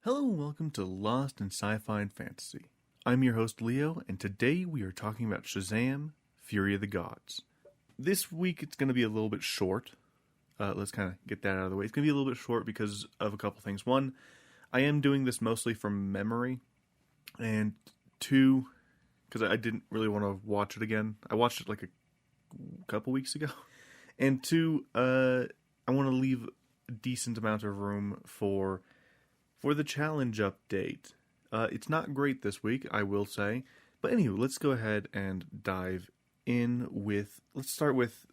Hello and welcome to Lost in Sci-Fi and Fantasy. I'm your host Leo, and today we are talking about Shazam, Fury of the Gods. This week it's going to be a little bit short. Let's kind of get that out of the way. It's going to be a little bit short because of a couple things. One, I am doing this mostly from memory, and two, because I didn't really want to watch it again. I watched it like a couple weeks ago. And two, I want to leave a decent amount of room for the challenge update. It's not great this week, I will say. But anyway, let's go ahead and dive in with... Let's start with,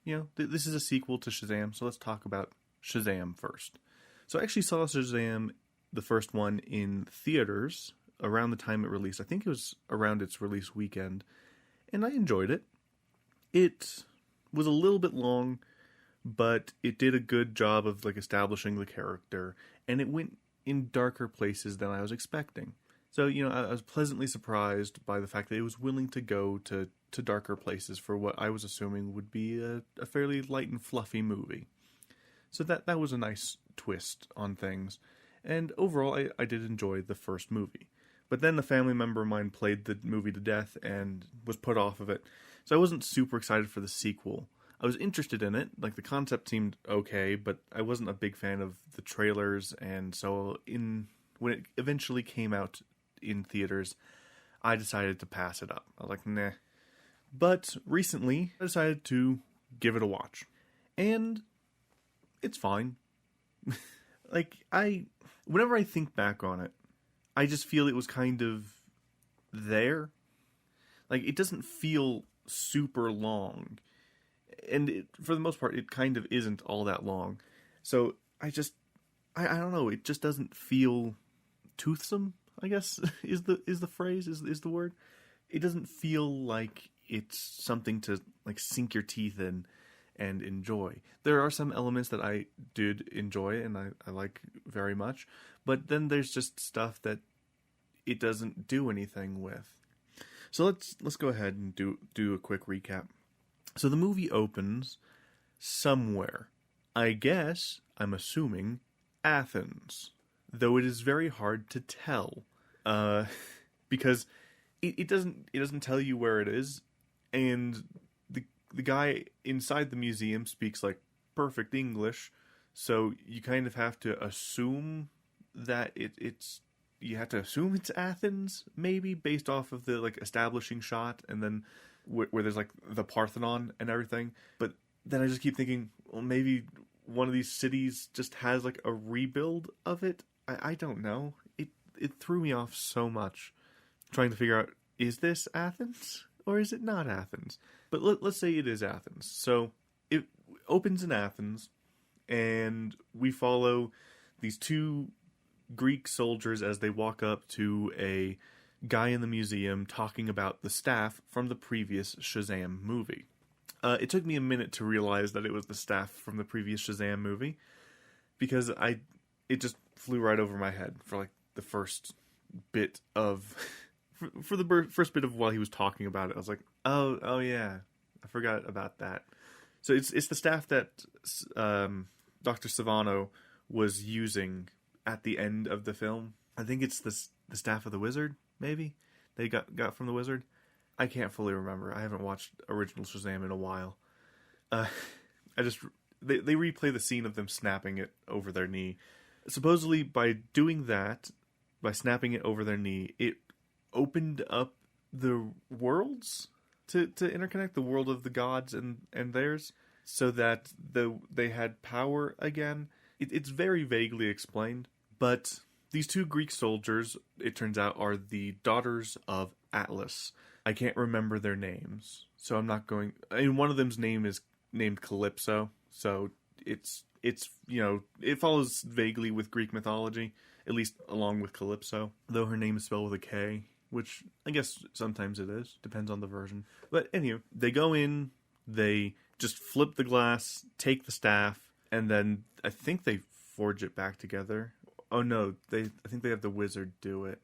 this is a sequel to Shazam, so let's talk about Shazam first. So I actually saw Shazam, the first one, in theaters around the time it released. I think it was around its release weekend. And I enjoyed it. It was a little bit long, but it did a good job of establishing the character. And it went in darker places than I was expecting. So, I was pleasantly surprised by the fact that it was willing to go to darker places for what I was assuming would be a fairly light and fluffy movie. So that was a nice twist on things. And overall, I did enjoy the first movie. But then a family member of mine played the movie to death and was put off of it. So I wasn't super excited for the sequel. I was interested in it, the concept seemed okay, but I wasn't a big fan of the trailers, and so when it eventually came out in theaters, I decided to pass it up. I was like, nah. But recently, I decided to give it a watch. And it's fine. Whenever I think back on it, I just feel it was kind of there. It doesn't feel super long. And for the most part, it kind of isn't all that long. So I don't know. It just doesn't feel toothsome, I guess, is the phrase, is the word. It doesn't feel like it's something to sink your teeth in and enjoy. There are some elements that I did enjoy and I like very much. But then there's just stuff that it doesn't do anything with. So let's go ahead and do a quick recap. So the movie opens somewhere. I'm assuming, Athens. Though it is very hard to tell. Because it doesn't tell you where it is. And the guy inside the museum speaks perfect English. So you kind of have to assume that you have to assume it's Athens, maybe, based off of the establishing shot, and then where there's the Parthenon and everything. But then I just keep thinking, well, maybe one of these cities just has a rebuild of it. I don't know. It threw me off so much trying to figure out, is this Athens or is it not Athens? But let's say it is Athens. So it opens in Athens, and we follow these two Greek soldiers as they walk up to a guy in the museum talking about the staff from the previous Shazam movie. It took me a minute to realize that it was the staff from the previous Shazam movie, because it just flew right over my head for the first bit of for the first bit of while he was talking about it. I was like, oh yeah, I forgot about that. So it's the staff that Dr. Savano was using at the end of the film. I think it's the staff of the wizard. Maybe they got from the wizard. I can't fully remember. I haven't watched original Shazam in a while. They replay the scene of them snapping it over their knee. Supposedly, by doing that, by snapping it over their knee, it opened up the worlds to interconnect the world of the gods and theirs, so that they had power again. It's very vaguely explained, but these two Greek soldiers, it turns out, are the daughters of Atlas. I can't remember their names, so I'm not going... one of them's name is named Calypso, so it follows vaguely with Greek mythology, at least along with Calypso, though her name is spelled with a K, which I guess sometimes it is, depends on the version. But anyway, they go in, they just flip the glass, take the staff, and then I think they forge it back together. Oh no, I think they have the wizard do it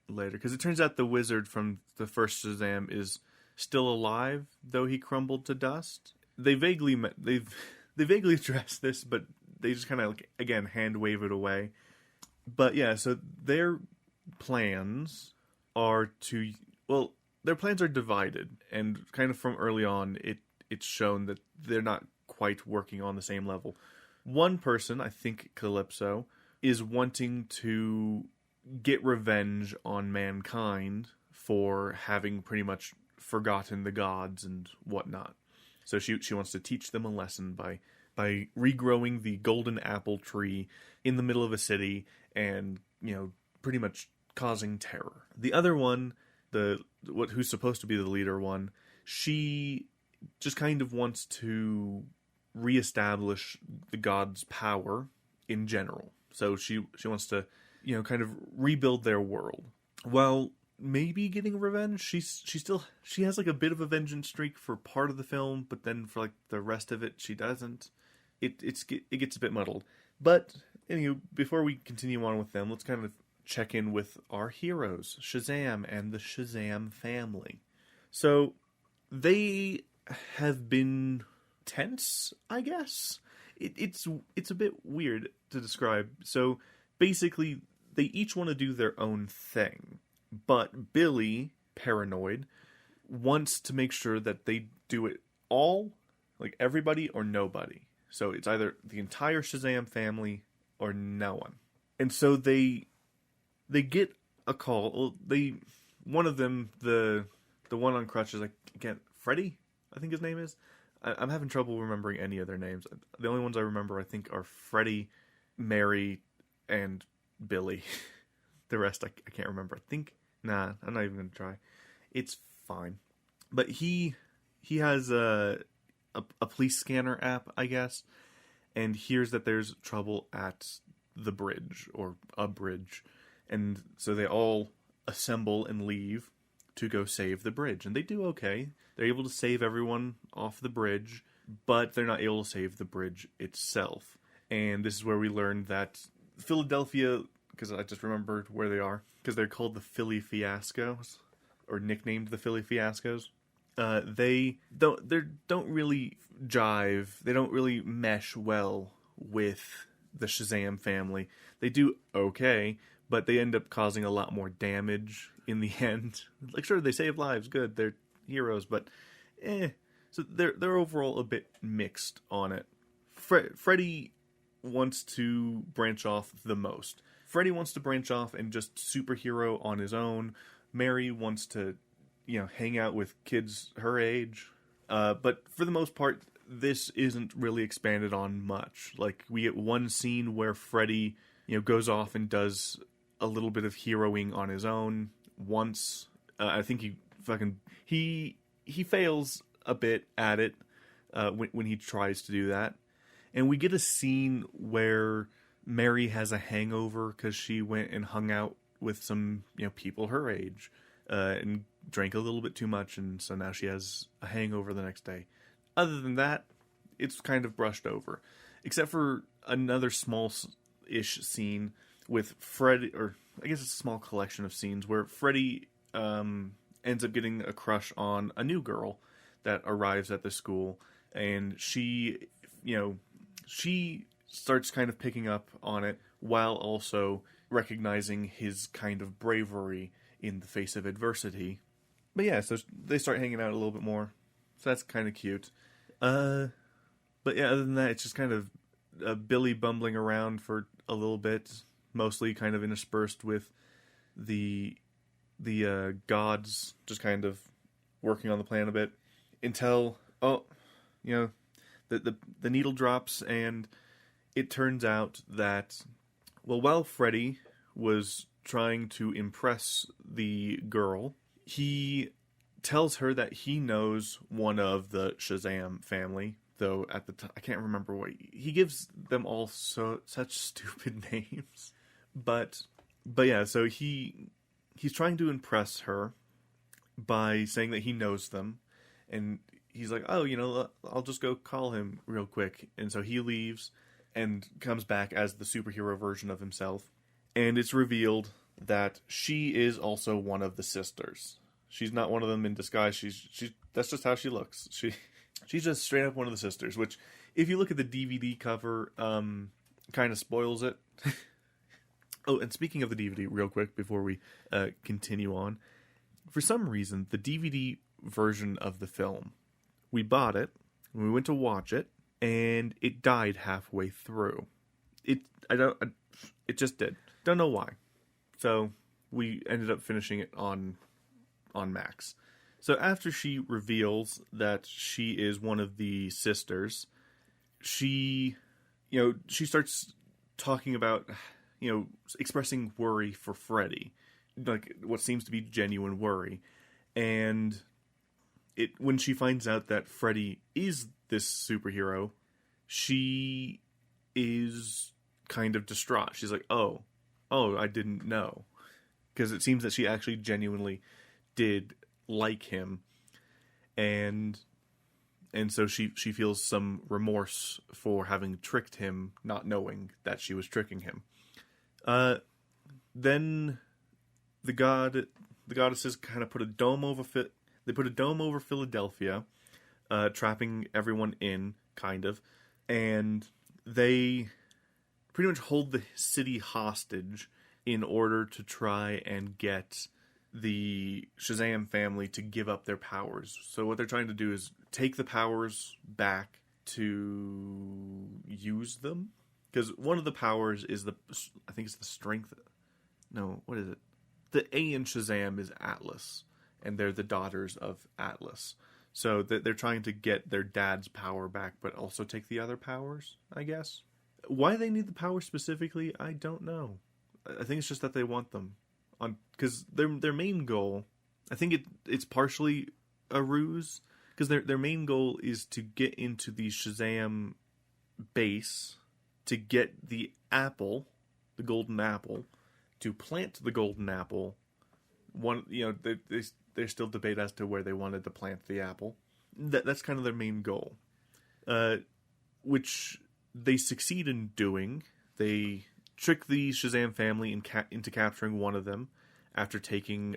later, because it turns out the wizard from the first Shazam is still alive, though he crumbled to dust. They vaguely address this, but they just kind of again hand wave it away. But yeah, so their plans are to, well, their plans are divided, and kind of from early on, it's shown that they're not quite working on the same level. One person, I think Calypso, is wanting to get revenge on mankind for having pretty much forgotten the gods and whatnot. So she wants to teach them a lesson by regrowing the golden apple tree in the middle of a city and, pretty much causing terror. The other one, who's supposed to be the leader one, she just kind of wants to reestablish the gods' power in general. So she wants to, kind of rebuild their world. While maybe getting revenge, she has like a bit of a vengeance streak for part of the film, but then for like the rest of it, she doesn't. It gets a bit muddled. But anyway, before we continue on with them, let's kind of check in with our heroes, Shazam and the Shazam family. So they have been tense, I guess. It's a bit weird to describe. So basically, they each want to do their own thing, but Billy, paranoid, wants to make sure that they do it all, like everybody or nobody. So it's either the entire Shazam family or no one. And so they get a call. Well, one of them, the one on crutches, Freddy, I think his name is. I'm having trouble remembering any of their names. The only ones I remember, I think, are Freddy, Mary, and Billy. The rest I can't remember. I'm not even going to try. It's fine. But he has a police scanner app, I guess, and hears that there's trouble at the bridge, or a bridge. And so they all assemble and leave to go save the bridge. And they do okay. They're able to save everyone off the bridge, but they're not able to save the bridge itself. And this is where we learn that Philadelphia, because I just remembered where they are, because they're called the Philly Fiascos, or nicknamed the Philly Fiascos. They don't really jive. They don't really mesh well with the Shazam family. They do okay, but they end up causing a lot more damage in the end. Like, sure, they save lives, good, they're heroes, but so they're overall a bit mixed on it. Freddy wants to branch off the most. Freddy wants to branch off and just superhero on his own. Mary wants to, hang out with kids her age. But for the most part, this isn't really expanded on much. Like, we get one scene where Freddy, goes off and does a little bit of heroing on his own once. I think he fails a bit at it when he tries to do that. And we get a scene where Mary has a hangover because she went and hung out with some people her age and drank a little bit too much, and so now she has a hangover the next day. Other than that, it's kind of brushed over, except for another small-ish scene with Freddy, or I guess it's a small collection of scenes where Freddy ends up getting a crush on a new girl that arrives at the school, and she starts kind of picking up on it while also recognizing his kind of bravery in the face of adversity. But yeah, so they start hanging out a little bit more. So that's kind of cute. But yeah, other than that, it's just kind of Billy bumbling around for a little bit, mostly kind of interspersed with the gods just kind of working on the plan a bit until the needle drops, and it turns out that, well, while Freddy was trying to impress the girl, he tells her that he knows one of the Shazam family, though at the time I can't remember what he gives them all such stupid names. But yeah, so he's trying to impress her by saying that he knows them, and he's like, oh, I'll just go call him real quick. And so he leaves and comes back as the superhero version of himself. And it's revealed that she is also one of the sisters. She's not one of them in disguise. She's that's just how she looks. She's just straight up one of the sisters, which, if you look at the DVD cover, kind of spoils it. Oh, and speaking of the DVD, real quick before we continue on, for some reason, the DVD version of the film, we bought it, we went to watch it, and it died halfway through. It just did. Don't know why. So we ended up finishing it on Max. So after she reveals that she is one of the sisters, she starts talking about, expressing worry for Freddy, like what seems to be genuine worry. And when she finds out that Freddy is this superhero, she is kind of distraught. She's like, oh, I didn't know. Because it seems that she actually genuinely did like him. And so she feels some remorse for having tricked him, not knowing that she was tricking him. Then the goddesses kind of put a dome over Philadelphia, trapping everyone in, kind of, and they pretty much hold the city hostage in order to try and get the Shazam family to give up their powers. So what they're trying to do is take the powers back to use them. Because one of the powers is I think it's the strength. No, what is it? The A in Shazam is Atlas, and they're the daughters of Atlas. So they're trying to get their dad's power back, but also take the other powers, I guess. Why they need the power specifically, I don't know. I think it's just that they want them. Because their main goal, I think it's partially a ruse, because their main goal is to get into the Shazam base, to get the apple, the golden apple, to plant the golden apple. There's still debate as to where they wanted to plant the apple. That's kind of their main goal, which they succeed in doing. They trick the Shazam family into capturing one of them after taking,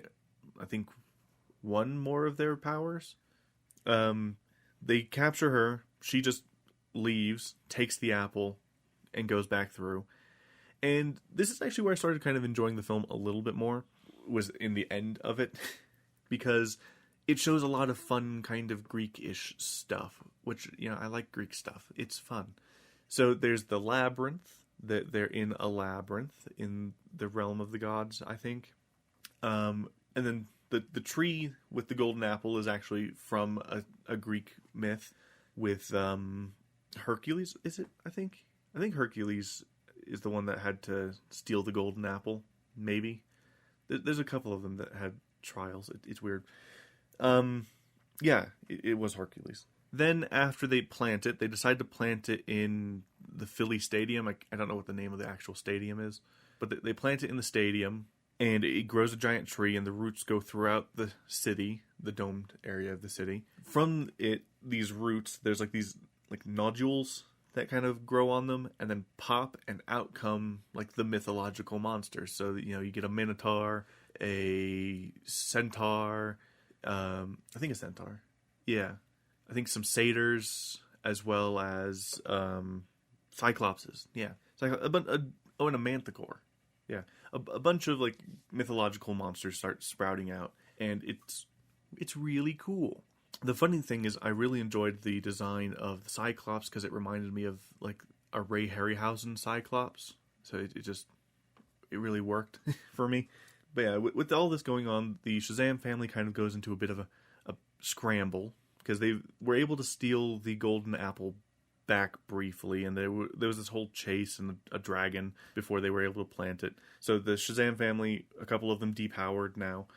I think, one more of their powers. They capture her. She just leaves, takes the apple, and goes back through. And this is actually where I started kind of enjoying the film a little bit more, was in the end of it, because it shows a lot of fun kind of Greek-ish stuff, which, I like Greek stuff. It's fun. So there's the labyrinth. They're in a labyrinth in the realm of the gods, I think. And then the tree with the golden apple is actually from a Greek myth with Hercules, is it, I think? I think Hercules is the one that had to steal the golden apple, maybe. There's a couple of them that had trials. It's weird. It was Hercules. Then after they plant it, they decide to plant it in the Philly Stadium. I don't know what the name of the actual stadium is, but they plant it in the stadium, and it grows a giant tree, and the roots go throughout the city, the domed area of the city. From these roots, there's these nodules that kind of grow on them, and then pop, and out come the mythological monsters. So you get a minotaur, a centaur, I think a centaur, yeah, I think some satyrs, as well as cyclopses, yeah, and a manticore, yeah, a bunch of mythological monsters start sprouting out, and it's really cool. The funny thing is, I really enjoyed the design of the Cyclops because it reminded me of a Ray Harryhausen Cyclops. So it really worked for me. But yeah, with all this going on, the Shazam family kind of goes into a bit of a scramble because they were able to steal the golden apple back briefly, and there was this whole chase and a dragon before they were able to plant it. So the Shazam family, a couple of them depowered now,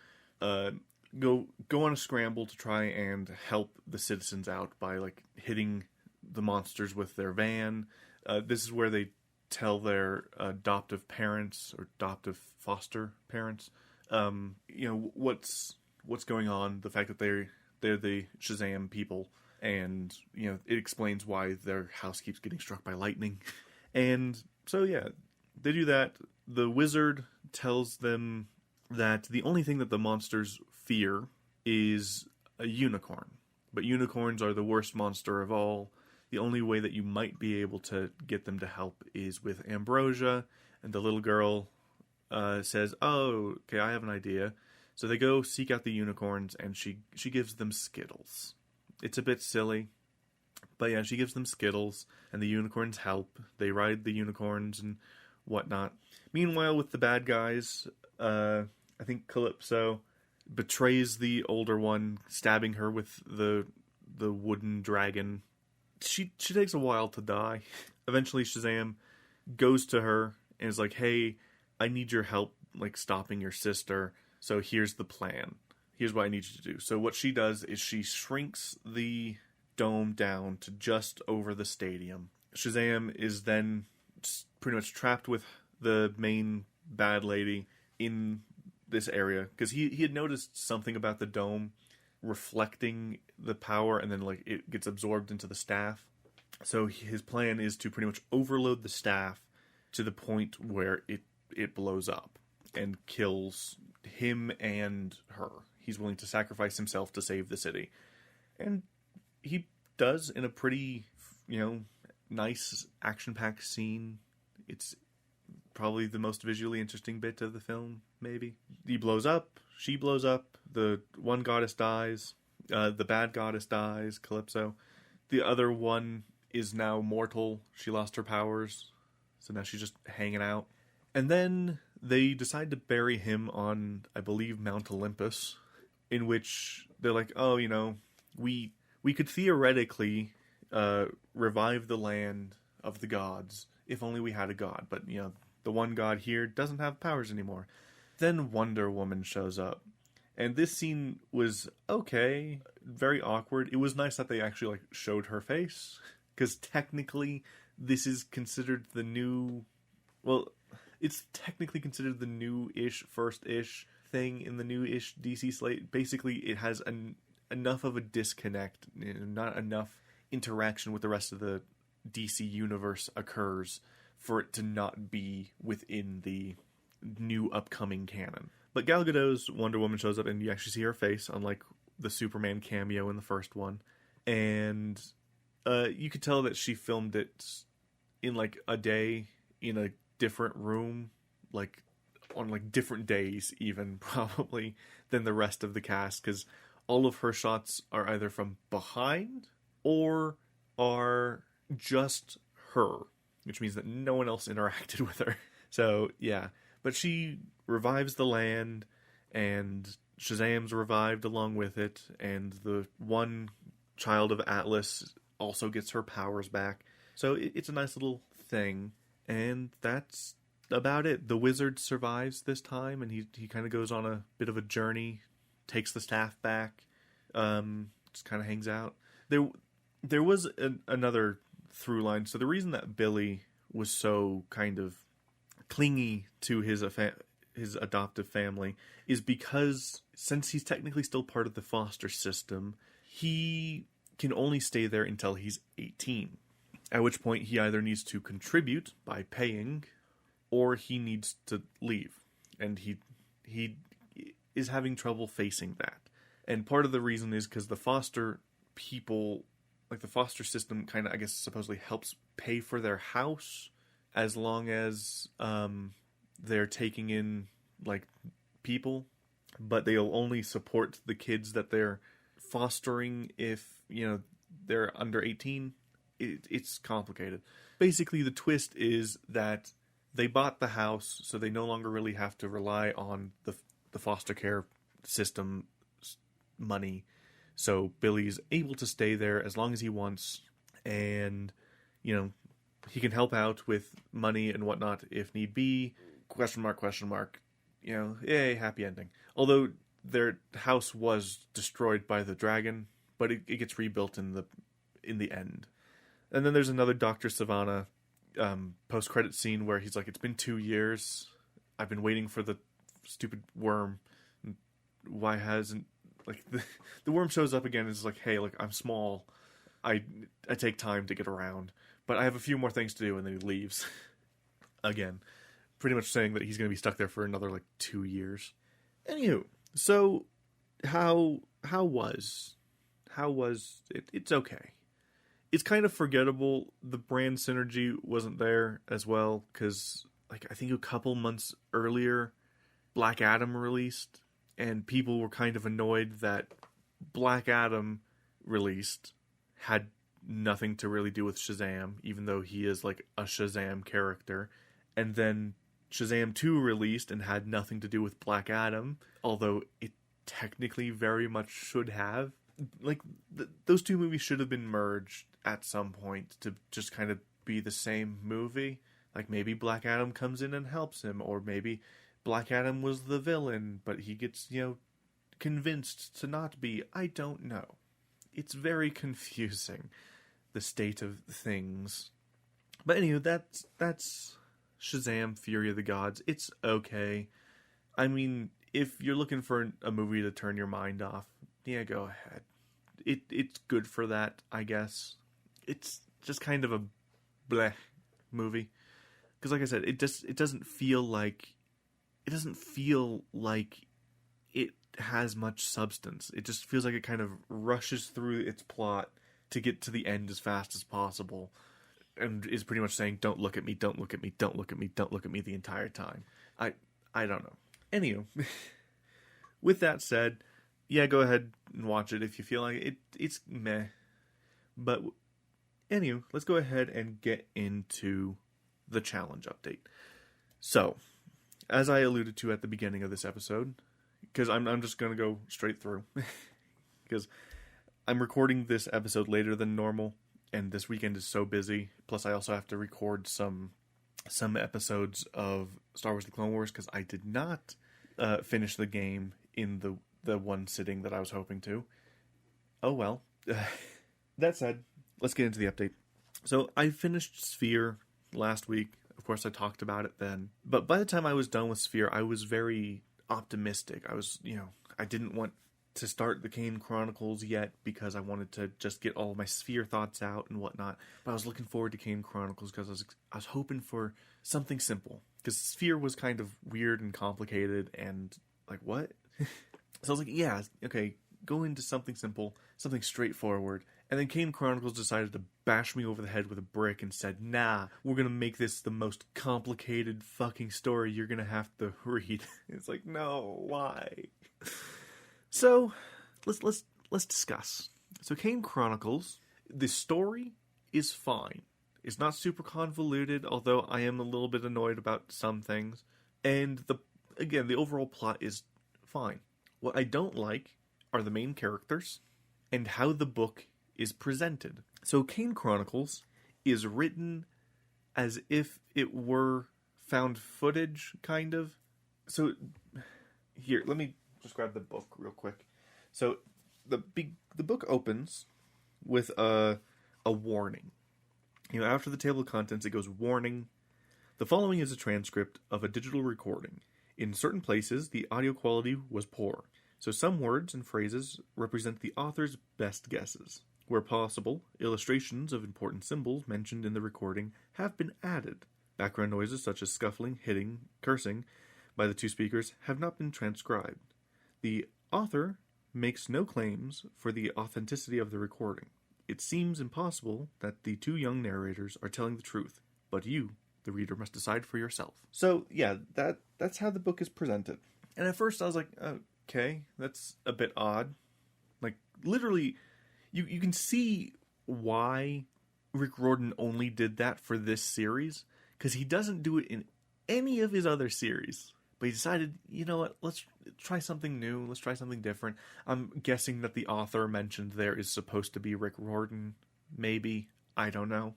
go on a scramble to try and help the citizens out by hitting the monsters with their van. This is where they tell their adoptive parents or adoptive foster parents, what's going on. The fact that they're the Shazam people, and it explains why their house keeps getting struck by lightning. And so yeah, they do that. The wizard tells them that the only thing that the monsters fear is a unicorn. But unicorns are the worst monster of all. The only way that you might be able to get them to help is with ambrosia, and the little girl says, "Oh, okay, I have an idea." So they go seek out the unicorns, and she gives them Skittles. It's a bit silly, but yeah, she gives them Skittles, and the unicorns help. They ride the unicorns and whatnot. Meanwhile, with the bad guys, I think Calypso betrays the older one, stabbing her with the wooden dragon. She takes a while to die. Eventually, Shazam goes to her and is like, "Hey, I need your help, like stopping your sister. So here's the plan. Here's what I need you to do." So what she does is she shrinks the dome down to just over the stadium. Shazam is then pretty much trapped with the main bad lady in this area because he had noticed something about the dome reflecting the power and then like it gets absorbed into the staff. So his plan is to pretty much overload the staff to the point where it blows up and kills him and her. He's willing to sacrifice himself to save the city. And he does in a pretty, nice action-packed scene. It's probably the most visually interesting bit of the film, maybe. He blows up, she blows up, the one goddess dies, the bad goddess dies, Calypso. The other one is now mortal. She lost her powers, so now she's just hanging out. And then they decide to bury him on, I believe, Mount Olympus, in which they're like, "Oh, we could theoretically revive the land of the gods if only we had a god, but the one god here doesn't have powers anymore." Then Wonder Woman shows up, and this scene was okay, very awkward. It was nice that they actually showed her face, because technically this is considered the new, well, it's technically considered the new-ish, first-ish thing in the new-ish DC slate. Basically, it has enough of a disconnect, not enough interaction with the rest of the DC universe occurs for it to not be within the new upcoming canon. But Gal Gadot's Wonder Woman shows up and you actually see her face, unlike the Superman cameo in the first one. And you could tell that she filmed it in a day in a different room, on different days even, probably, than the rest of the cast, because all of her shots are either from behind or are just her, which means that no one else interacted with her. So, yeah. But she revives the land, and Shazam's revived along with it, and the one child of Atlas also gets her powers back. So it's a nice little thing, and that's about it. The wizard survives this time, and he kind of goes on a bit of a journey, takes the staff back, just kind of hangs out. There was another through line. So the reason that Billy was so kind of clingy to his adoptive family is because, since he's technically still part of the foster system, he can only stay there until he's 18. At which point he either needs to contribute by paying, or he needs to leave. And he is having trouble facing that. And part of the reason is because the foster people, the foster system kind of, I guess, supposedly helps pay for their house as long as they're taking in, people. But they'll only support the kids that they're fostering if, they're under 18. It's complicated. Basically, the twist is that they bought the house, so they no longer really have to rely on the foster care system money. So Billy's able to stay there as long as he wants, and he can help out with money and whatnot if need be. Question mark. Yay, happy ending. Although their house was destroyed by the dragon, but it gets rebuilt in the end. And then there's another Dr. Savannah post-credit scene where he's like, "It's been 2 years. I've been waiting for the stupid worm. Why hasn't..." The worm shows up again and is like, "Hey, I'm small. I take time to get around, but I have a few more things to do," and then he leaves. Again, pretty much saying that he's going to be stuck there for another 2 years. Anywho, so how was it? It's okay. It's kind of forgettable. The brand synergy wasn't there as well, because like, I think a couple months earlier, Black Adam released, and people were kind of annoyed that Black Adam released had nothing to really do with Shazam, even though he is like a Shazam character. And then Shazam 2 released and had nothing to do with Black Adam, although it technically very much should have. Like, those two movies should have been merged at some point to just kind of be the same movie. Like, maybe Black Adam comes in and helps him, or maybe Black Adam was the villain, but he gets, convinced to not be. I don't know. It's very confusing, the state of things. But anyway, that's Shazam! Fury of the Gods. It's okay. I mean, if you're looking for a movie to turn your mind off, yeah, go ahead. It's good for that, I guess. It's just kind of a bleh movie. Because like I said, it doesn't feel like it has much substance. It just feels like it kind of rushes through its plot to get to the end as fast as possible, and is pretty much saying, "Don't look at me, don't look at me, don't look at me, don't look at me" the entire time. I don't know. Anywho, with that said, yeah, go ahead and watch it if you feel like it. It's meh. But anywho, let's go ahead and get into the challenge update. So, as I alluded to at the beginning of this episode, because I'm just going to go straight through, because I'm recording this episode later than normal, and this weekend is so busy. Plus, I also have to record some episodes of Star Wars: The Clone Wars, because I did not finish the game in the one sitting that I was hoping to. Oh well. That said, let's get into the update. So, I finished Sphere last week. Of course, I talked about it then. But by the time I was done with Sphere, I was very optimistic. I was, I didn't want to start the Kane Chronicles yet because I wanted to just get all of my Sphere thoughts out and whatnot. But I was looking forward to Kane Chronicles because I was hoping for something simple. Because Sphere was kind of weird and complicated and like, what? So I was like, yeah, okay, go into something simple, something straightforward. And then Kane Chronicles decided to bash me over the head with a brick and said, nah, we're going to make this the most complicated fucking story you're going to have to read. It's like, no, why? So, let's discuss. So Kane Chronicles, the story is fine. It's not super convoluted, although I am a little bit annoyed about some things. And the overall plot is fine. What I don't like are the main characters and how the book is presented. So Kane Chronicles is written as if it were found footage, kind of. So here, let me just grab the book real quick. So the book opens with a warning. After the table of contents, it goes, warning. The following is a transcript of a digital recording. In certain places, the audio quality was poor, so some words and phrases represent the author's best guesses. Where possible, illustrations of important symbols mentioned in the recording have been added. Background noises such as scuffling, hitting, cursing by the two speakers have not been transcribed. The author makes no claims for the authenticity of the recording. It seems impossible that the two young narrators are telling the truth, but you, the reader, must decide for yourself. So, yeah, that's how the book is presented. And at first I was like, okay, that's a bit odd. Like, literally, you can see why Rick Riordan only did that for this series, because he doesn't do it in any of his other series. But he decided, you know what, let's try something new, let's try something different. I'm guessing that the author mentioned there is supposed to be Rick Riordan, maybe, I don't know.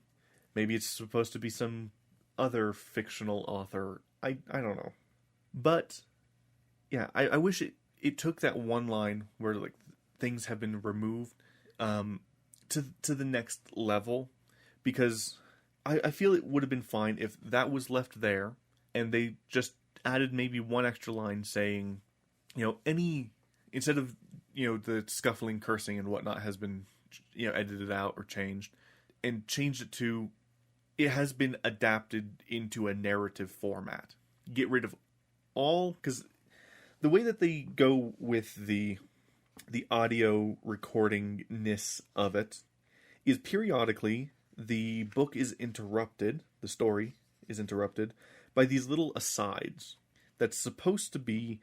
Maybe it's supposed to be some other fictional author, I don't know. But, yeah, I wish it took that one line where, like, things have been removed to the next level, because I feel it would have been fine if that was left there and they just added maybe one extra line saying, instead of, the scuffling, cursing, and whatnot has been, edited out or changed, and changed it to, it has been adapted into a narrative format. Get rid of all, because the way that they go with the audio recordingness of it is periodically the book is interrupted, the story is interrupted by these little asides that's supposed to be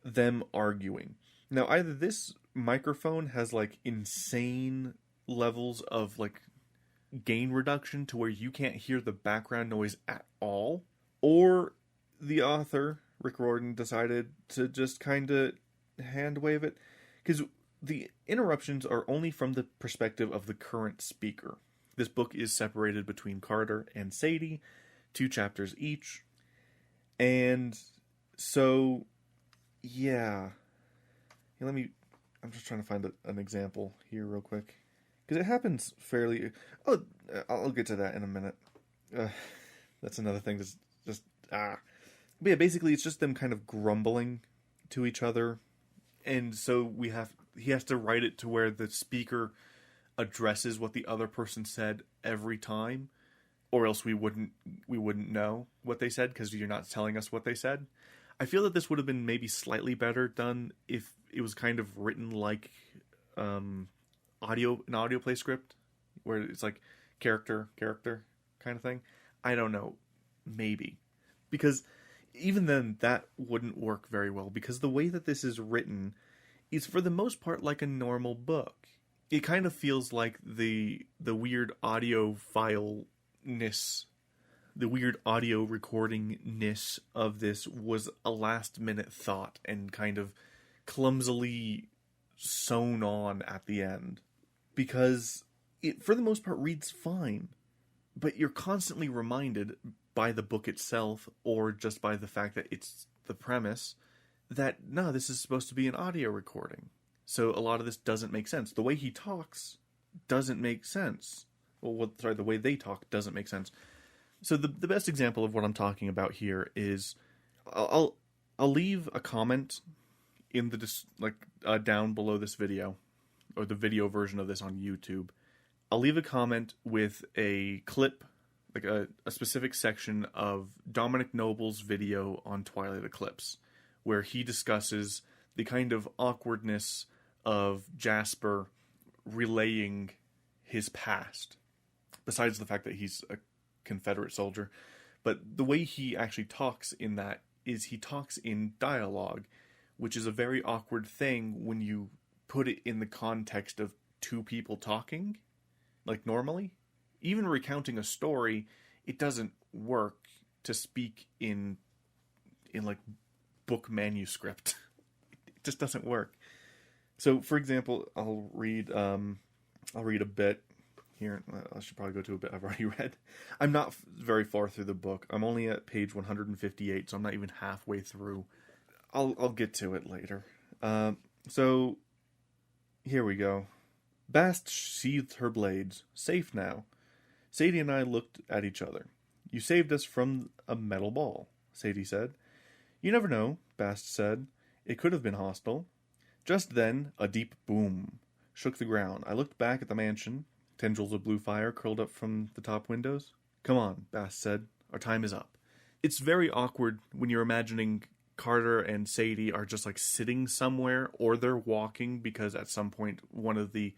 them arguing. Now, either this microphone has like insane levels of like gain reduction to where you can't hear the background noise at all, or the author, Rick Riordan, decided to just kind of hand wave it, because the interruptions are only from the perspective of the current speaker. This book is separated between Carter and Sadie, 2 chapters each, and so yeah. I'm just trying to find an example here real quick, because it happens fairly... Oh, I'll get to that in a minute. That's another thing that's just... But yeah, basically it's just them kind of grumbling to each other, and so he has to write it to where the speaker addresses what the other person said every time, or else we wouldn't know what they said, because you're not telling us what they said. I feel that this would have been maybe slightly better done if it was kind of written like an audio play script, where it's like character kind of thing. I don't know, maybe, because even then that wouldn't work very well, because the way that this is written is for the most part like a normal book. It kind of feels like the weird audio file-ness, the weird audio recording-ness of this was a last-minute thought and kind of clumsily sewn on at the end. Because it, for the most part, reads fine. But you're constantly reminded by the book itself, or just by the fact that it's the premise, that, no, this is supposed to be an audio recording. So a lot of this doesn't make sense. The way he talks doesn't make sense. The way they talk doesn't make sense. So the best example of what I'm talking about here is, I'll leave a comment in the down below this video, or the video version of this on YouTube. I'll leave a comment with a clip, like a specific section of Dominic Noble's video on Twilight Eclipse, where he discusses the kind of awkwardness of Jasper relaying his past, besides the fact that he's a Confederate soldier. But the way he actually talks in that is he talks in dialogue, which is a very awkward thing when you put it in the context of 2 people talking, like normally. Even recounting a story, it doesn't work to speak in like book manuscript. It just doesn't work. So, for example, I'll read a bit here. I should probably go to a bit I've already read. I'm not very far through the book. I'm only at page 158, so I'm not even halfway through. I'll get to it later. So, here we go. Bast sheathed her blades. Safe now. Sadie and I looked at each other. You saved us from a metal ball, Sadie said. You never know, Bast said. It could have been hostile. Just then, a deep boom shook the ground. I looked back at the mansion. Tendrils of blue fire curled up from the top windows. Come on, Bast said. Our time is up. It's very awkward when you're imagining Carter and Sadie are just like sitting somewhere, or they're walking, because at some point one of the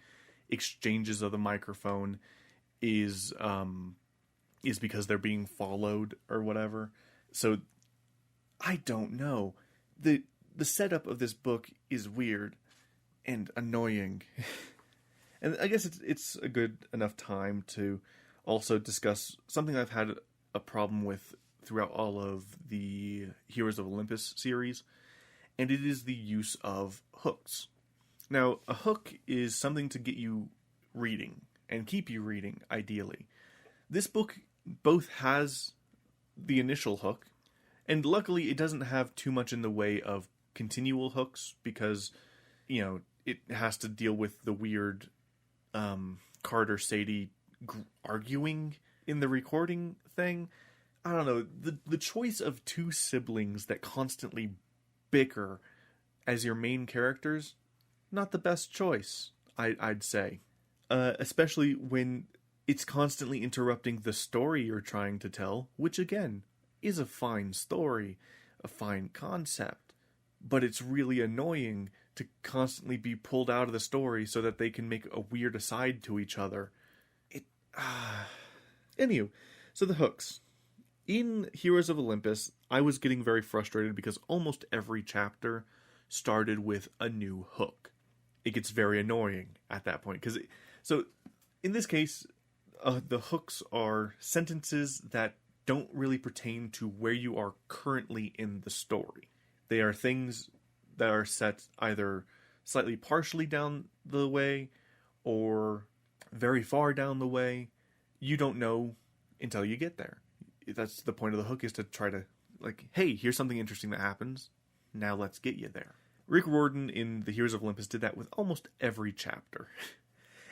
exchanges of the microphone is because they're being followed or whatever. So I don't know. The setup of this book is weird and annoying. And I guess it's a good enough time to also discuss something I've had a problem with throughout all of the Heroes of Olympus series, and it is the use of hooks. Now, a hook is something to get you reading, and keep you reading, ideally. This book both has the initial hook, and luckily it doesn't have too much in the way of continual hooks, because, it has to deal with the weird Carter-Sadie arguing in the recording thing. I don't know, the choice of 2 siblings that constantly bicker as your main characters, not the best choice, I'd say. Especially when it's constantly interrupting the story you're trying to tell, which again, is a fine story, a fine concept, but it's really annoying to constantly be pulled out of the story so that they can make a weird aside to each other. Anywho, so the hooks. In Heroes of Olympus, I was getting very frustrated because almost every chapter started with a new hook. It gets very annoying at that point. So, in this case, the hooks are sentences that don't really pertain to where you are currently in the story. They are things that are set either slightly partially down the way or very far down the way. You don't know until you get there. That's the point of the hook, is to try to, like, hey, here's something interesting that happens. Now let's get you there. Rick Riordan in the Heroes of Olympus did that with almost every chapter.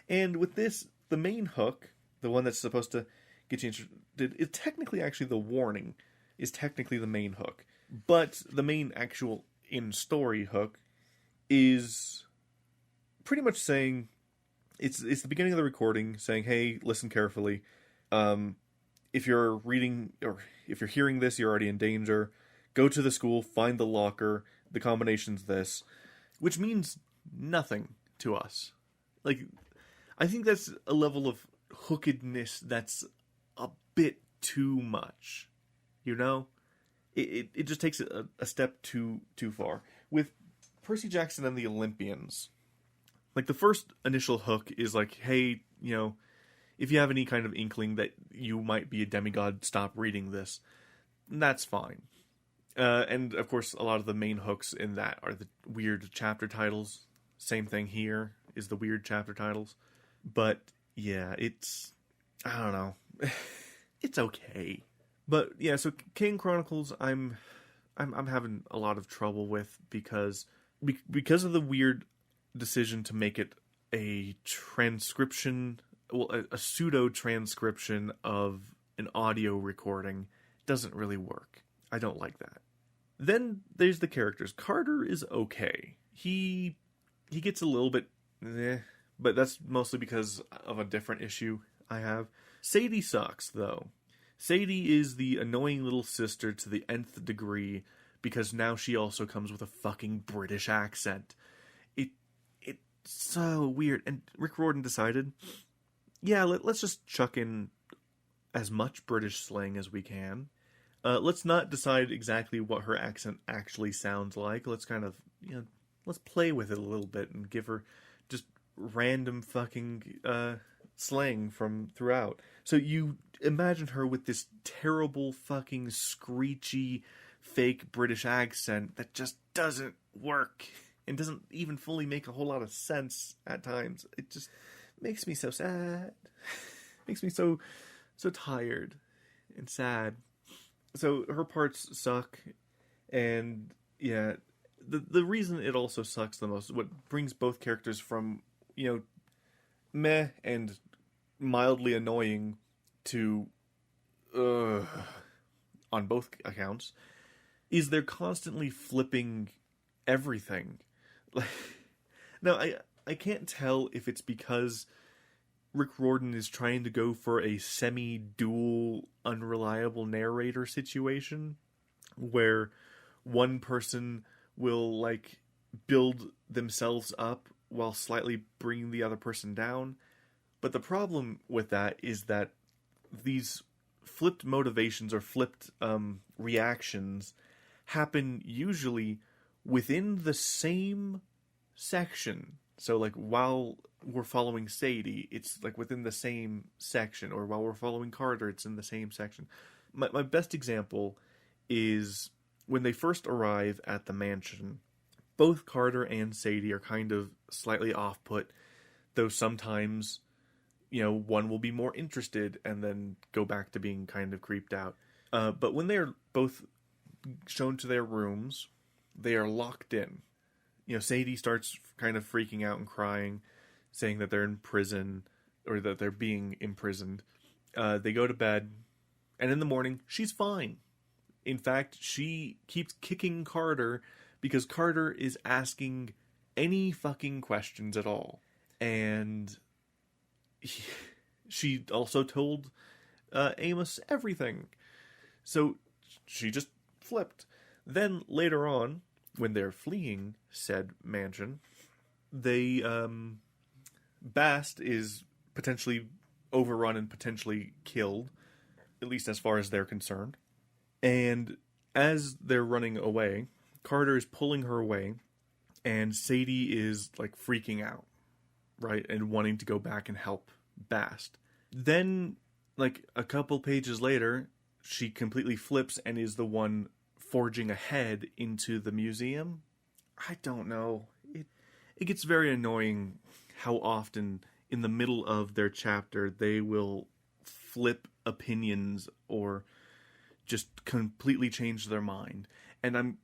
And with this, the main hook, the one that's supposed to get you interested, is technically actually the warning, is technically the main hook. But the main actual in-story hook is pretty much saying, it's the beginning of the recording saying, hey, listen carefully. If you're reading, or if you're hearing this, you're already in danger. Go to the school, find the locker. The combination's this, which means nothing to us. Like, I think that's a level of hookedness that's a bit too much. You know, it just takes it a step too far. With Percy Jackson and the Olympians, like, the first initial hook is like, hey, you know, if you have any kind of inkling that you might be a demigod, stop reading this. That's fine. And, of course, a lot of the main hooks in that are the weird chapter titles. Same thing here is the weird chapter titles. But, yeah, it's, I don't know. It's okay. But, yeah, so Kane Chronicles, I'm having a lot of trouble with because of the weird decision to make it a transcription, well, a pseudo-transcription of an audio recording. Doesn't really work. I don't like that. Then there's the characters. Carter is okay. He gets a little bit but that's mostly because of a different issue I have. Sadie sucks, though. Sadie is the annoying little sister to the nth degree, because now she also comes with a fucking British accent. It's so weird. And Rick Riordan decided, yeah, let's just chuck in as much British slang as we can. Let's not decide exactly what her accent actually sounds like. Let's kind of, let's play with it a little bit and give her just random fucking slang from throughout. So you imagine her with this terrible fucking screechy fake British accent that just doesn't work and doesn't even fully make a whole lot of sense at times. It just makes me so sad. Makes me so tired and sad. So her parts suck, and yeah, the reason it also sucks the most, what brings both characters from, meh and mildly annoying to on both accounts, is they're constantly flipping everything. Now, I can't tell if it's because Rick Riordan is trying to go for a semi-dual, unreliable narrator situation, where one person will, build themselves up while slightly bringing the other person down. But the problem with that is that these flipped motivations or flipped reactions happen usually within the same section. So, while we're following Sadie, it's, within the same section. Or while we're following Carter, it's in the same section. My best example is when they first arrive at the mansion. Both Carter and Sadie are kind of slightly off-put, though sometimes, one will be more interested and then go back to being kind of creeped out. But when they're both shown to their rooms, they are locked in. Sadie starts kind of freaking out and crying, saying that they're in prison, or that they're being imprisoned. They go to bed, and in the morning, she's fine. In fact, she keeps kicking Carter because Carter is asking any fucking questions at all. And she also told Amos everything. So she just flipped. Then later on, when they're fleeing said mansion, they Bast is potentially overrun and potentially killed. at least as far as they're concerned. And as they're running away, Carter is pulling her away, and Sadie is like freaking out, right? And wanting to go back and help Bast. Then, like a couple pages later, she completely flips and is the one forging ahead into the museum. I don't know. It gets very annoying how often in the middle of their chapter they will flip opinions or just completely change their mind. And I'm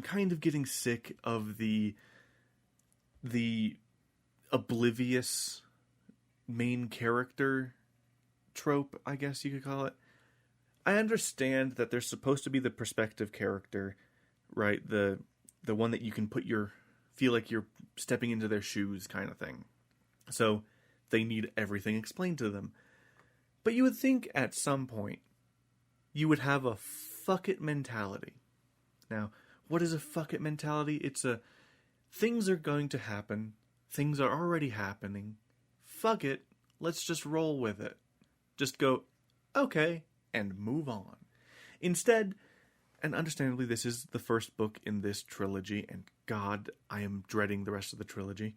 kind of getting sick of the oblivious main character trope, I guess you could call it. I understand that there's supposed to be the perspective character, right? The one that you can feel like you're stepping into their shoes kind of thing. So they need everything explained to them. But you would think at some point you would have a fuck it mentality. Now, what is a fuck it mentality? It's a things are going to happen. Things are already happening. Fuck it. Let's just roll with it. Just go, okay, and move on. Instead, and understandably, this is the first book in this trilogy, and God, I am dreading the rest of the trilogy.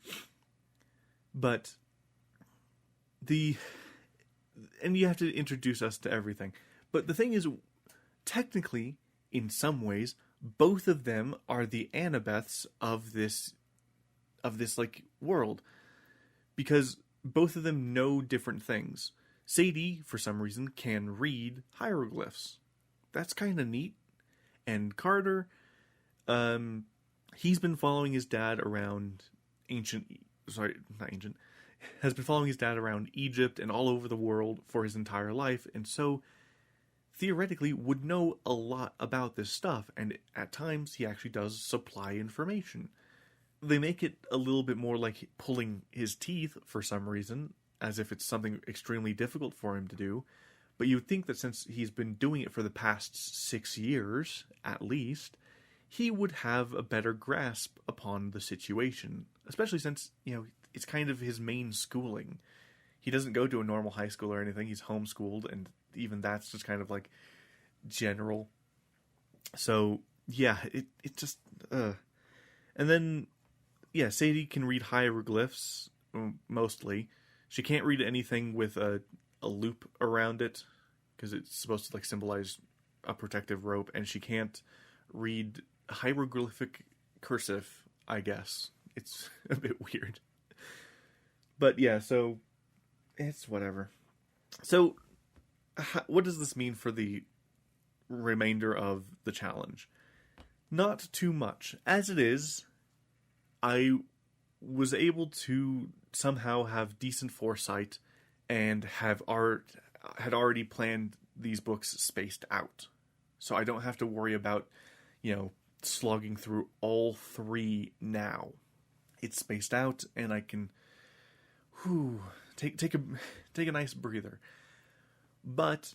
But and you have to introduce us to everything. But the thing is, technically, in some ways, both of them are the Annabeths of this like world, because both of them know different things. Sadie, for some reason, can read hieroglyphs. That's kind of neat. And Carter, he's been following his dad around has been following his dad around Egypt and all over the world for his entire life, and so theoretically would know a lot about this stuff, and at times he actually does supply information. They make it a little bit more like pulling his teeth for some reason, as if it's something extremely difficult for him to do. But you would think that since he's been doing it for the past 6 years, at least, he would have a better grasp upon the situation. Especially since, it's kind of his main schooling. He doesn't go to a normal high school or anything. He's homeschooled, and even that's just kind of like general. So, yeah, it just... And then, yeah, Sadie can read hieroglyphs, mostly. She can't read anything with a loop around it, because it's supposed to like symbolize a protective rope, and she can't read hieroglyphic cursive, I guess. It's a bit weird. But yeah, so it's whatever. So what does this mean for the remainder of the challenge? Not too much. As it is, I was able to somehow have decent foresight and had already planned these books spaced out. So I don't have to worry about, slogging through all 3 now. It's spaced out, and I can take a nice breather. But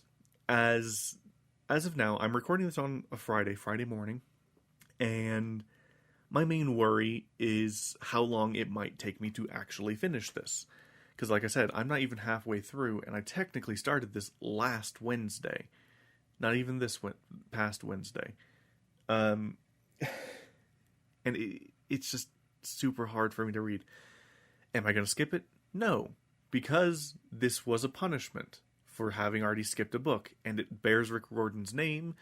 as of now, I'm recording this on a Friday morning, and my main worry is how long it might take me to actually finish this. Because like I said, I'm not even halfway through, and I technically started this last Wednesday. Not even this past Wednesday. And it's just super hard for me to read. Am I going to skip it? No. Because this was a punishment for having already skipped a book, and it bears Rick Riordan's name,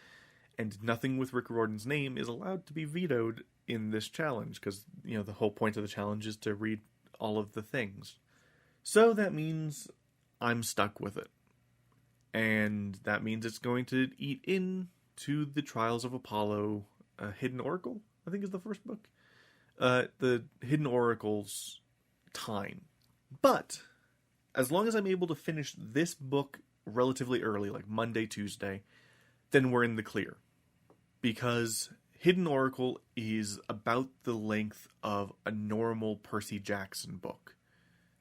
and nothing with Rick Riordan's name is allowed to be vetoed in this challenge, because, the whole point of the challenge is to read all of the things. So that means I'm stuck with it. And that means it's going to eat into the Trials of Apollo, Hidden Oracle, I think is the first book. The Hidden Oracle's time. But as long as I'm able to finish this book relatively early, like Monday, Tuesday, then we're in the clear. Because Hidden Oracle is about the length of a normal Percy Jackson book.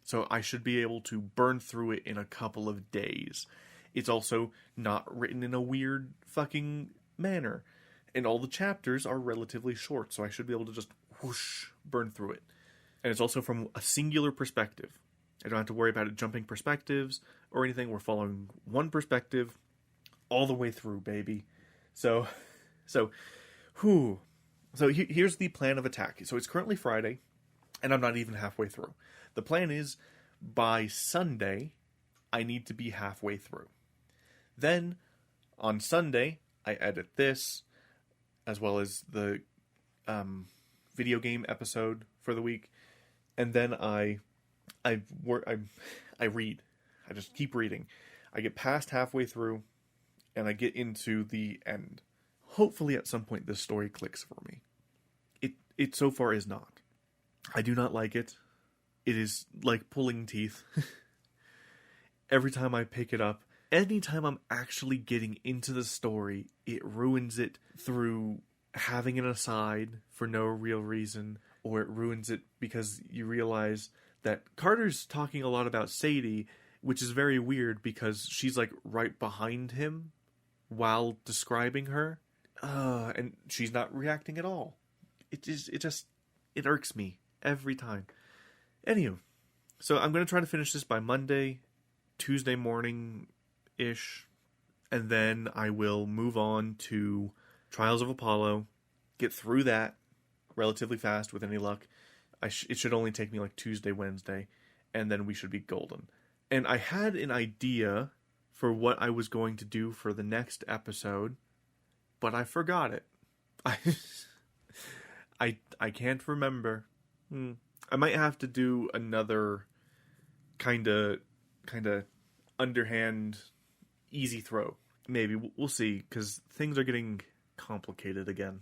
So I should be able to burn through it in a couple of days. It's also not written in a weird fucking manner. And all the chapters are relatively short, so I should be able to just whoosh, burn through it. And it's also from a singular perspective. I don't have to worry about it jumping perspectives or anything. We're following one perspective, all the way through, baby. So, so, whew. So here's the plan of attack. So it's currently Friday, and I'm not even halfway through. The plan is, by Sunday, I need to be halfway through. Then, on Sunday, I edit this, as well as the video game episode for the week, and then I read. I just keep reading. I get past halfway through, and I get into the end. Hopefully at some point this story clicks for me. It so far is not. I do not like it. It is like pulling teeth. Every time I pick it up, anytime I'm actually getting into the story, it ruins it through having an aside for no real reason, or it ruins it because you realize that Carter's talking a lot about Sadie, which is very weird because she's like right behind him while describing her, and she's not reacting at all. It irks me every time. Anywho, so I'm going to try to finish this by Monday, Tuesday morning-ish, and then I will move on to Trials of Apollo, get through that relatively fast with any luck. It should only take me like Tuesday, Wednesday, and then we should be golden. And I had an idea for what I was going to do for the next episode, but I forgot it. I can't remember. I might have to do another kind of underhand easy throw. Maybe. We'll see, because things are getting complicated again.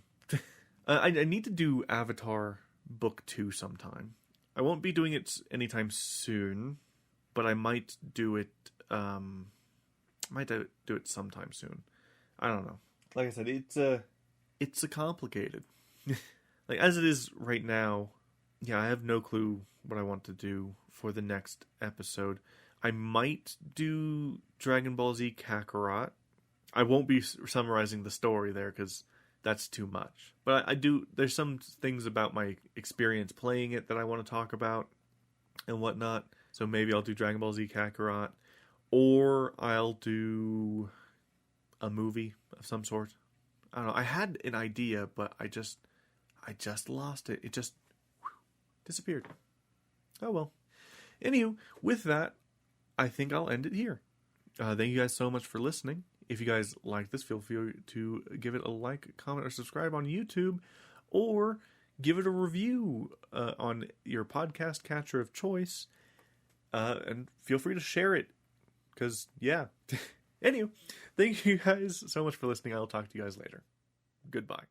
I need to do Avatar Book 2 sometime. I won't be doing it anytime soon, but I might do it sometime soon. I don't know. Like I said, it's a complicated. Like, as it is right now, yeah, I have no clue what I want to do for the next episode. I might do Dragon Ball Z Kakarot. I won't be summarizing the story there, because that's too much. But there's some things about my experience playing it that I want to talk about and whatnot. So maybe I'll do Dragon Ball Z Kakarot, or I'll do a movie of some sort. I don't know. I had an idea, but I just lost it. It just disappeared. Oh well. Anywho, with that, I think I'll end it here. Thank you guys so much for listening. If you guys like this, feel free to give it a like, comment, or subscribe on YouTube, or give it a review on your podcast catcher of choice, and feel free to share it, because, yeah. Anyway, thank you guys so much for listening. I'll talk to you guys later. Goodbye.